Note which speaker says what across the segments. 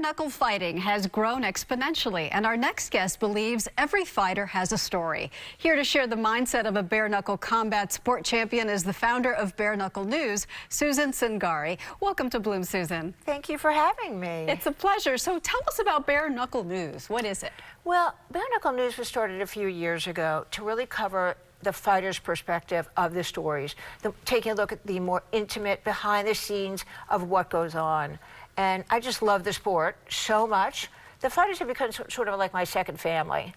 Speaker 1: Bare-knuckle fighting has grown exponentially, and our next guest believes every fighter has a story. Here to share the mindset of a bare-knuckle combat sport champion is the founder of Bare Knuckle News, Susan Cingari. Welcome to Bloom, Susan.
Speaker 2: Thank you for having me.
Speaker 1: It's a pleasure. So tell us about Bare Knuckle News. What is it?
Speaker 2: Well, Bare Knuckle News was started a few years ago to really cover the fighter's perspective of the stories, taking a look at the more intimate behind the scenes of what goes on. And I just love the sport so much. The fighters have become sort of like my second family.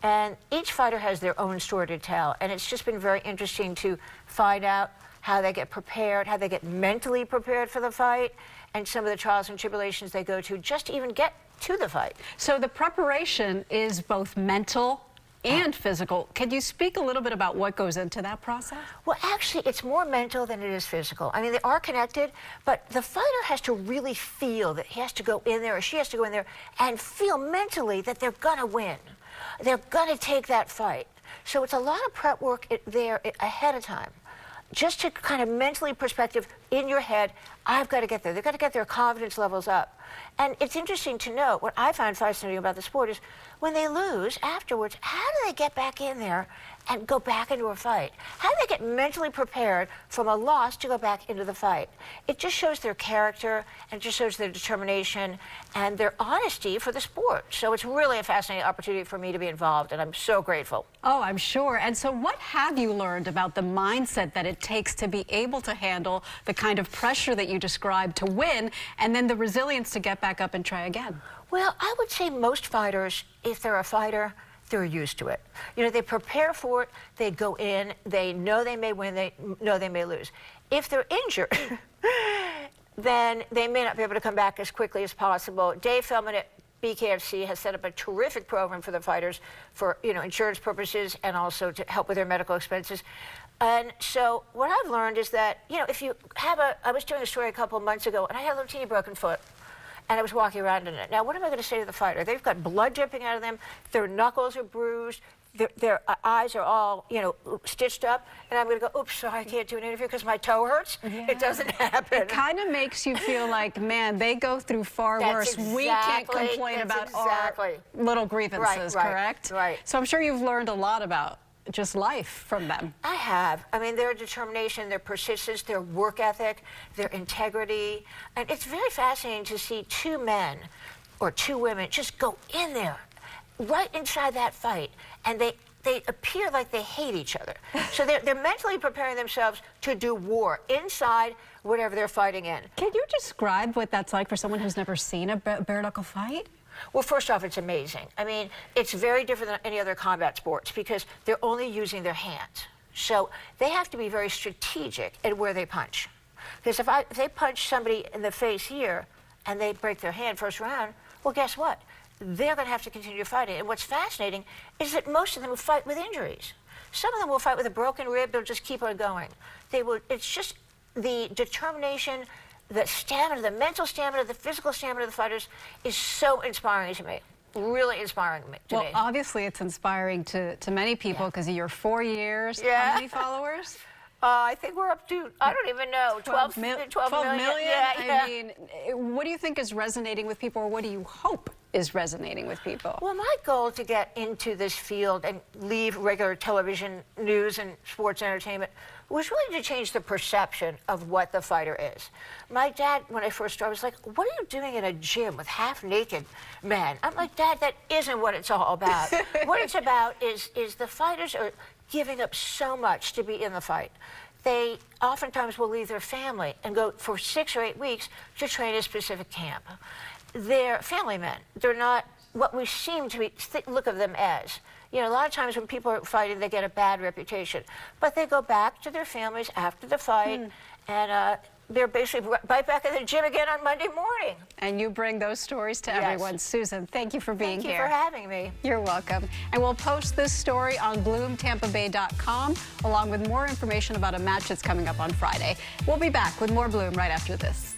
Speaker 2: And each fighter has their own story to tell. And it's just been very interesting to find out how they get prepared, how they get mentally prepared for the fight, and some of the trials and tribulations they go to just to even get to the fight.
Speaker 1: So the preparation is both mental and physical. Can you speak a little bit about what goes into that process?
Speaker 2: Well, actually, it's more mental than it is physical. I mean, they are connected, but the fighter has to really feel that he has to go in there, or she has to go in there, and feel mentally that they're gonna win. They're gonna take that fight. So it's a lot of prep work there ahead of time, just to kind of mentally perspective in your head, I've got to get there. They've got to get their confidence levels up. And it's interesting to note, what I find fascinating about the sport is when they lose afterwards, how do they get back in there and go back into a fight? How do they get mentally prepared from a loss to go back into the fight? It just shows their character, and it just shows their determination and their honesty for the sport. So it's really a fascinating opportunity for me to be involved, and I'm so grateful.
Speaker 1: Oh, I'm sure. And so what have you learned about the mindset that it takes to be able to handle the kind of pressure that you described to win, and then the resilience to get back up and try again?
Speaker 2: Well, I would say most fighters, if they're a fighter, they're used to it. You know, they prepare for it, they go in, they know they may win, they know they may lose. If they're injured, then they may not be able to come back as quickly as possible. Dave Feldman at BKFC has set up a terrific program for the fighters for, insurance purposes and also to help with their medical expenses. And so what I've learned is that, if you have I was doing a story a couple of months ago, and I had a little teeny broken foot, and I was walking around in it. Now, what am I going to say to the fighter? They've got blood dripping out of them, their knuckles are bruised, their eyes are all, stitched up, and I'm going to go, oops, sorry, I can't do an interview because my toe hurts? Yeah. It doesn't happen.
Speaker 1: It kind of makes you feel like, man, they go through far worse. We can't complain about our little grievances, correct?
Speaker 2: Right.
Speaker 1: So I'm sure you've learned a lot about just life from them.
Speaker 2: I have. I mean, their determination, their persistence, their work ethic, their integrity. And it's very fascinating to see two men or two women just go in there, right inside that fight, and they appear like they hate each other. So they're mentally preparing themselves to do war inside whatever they're fighting in.
Speaker 1: Can you describe what that's like for someone who's never seen a bare-knuckle fight?
Speaker 2: Well, first off, it's amazing. I mean, it's very different than any other combat sports because they're only using their hands. So they have to be very strategic at where they punch. Because if they punch somebody in the face here and they break their hand first round, well, guess what? They're going to have to continue fighting. And what's fascinating is that most of them will fight with injuries. Some of them will fight with a broken rib. They'll just keep on going. It's just the determination, the stamina, the mental stamina, the physical stamina of the fighters is so inspiring to me. Really inspiring to me.
Speaker 1: Well, obviously it's inspiring to many people because of your 4 years. How many followers?
Speaker 2: I think we're up to, I don't even know, 12 million?
Speaker 1: Yeah. I mean, what do you think is resonating with people, or what do you hope is resonating with people?
Speaker 2: Well, my goal to get into this field and leave regular television news and sports entertainment was really to change the perception of what the fighter is. My dad, when I first started, was like, what are you doing in a gym with half-naked men? I'm like, Dad, that isn't what it's all about. What it's about is the fighters are giving up so much to be in the fight. They oftentimes will leave their family and go for 6 or 8 weeks to train a specific camp. They're family men. They're not what we seem to look of them as. A lot of times when people are fighting, they get a bad reputation. But they go back to their families after the fight, and they're basically right back in the gym again on Monday morning.
Speaker 1: And you bring those stories to everyone. Susan, thank you for being here.
Speaker 2: Thank you for having me.
Speaker 1: You're welcome. And we'll post this story on BloomTampaBay.com, along with more information about a match that's coming up on Friday. We'll be back with more Bloom right after this.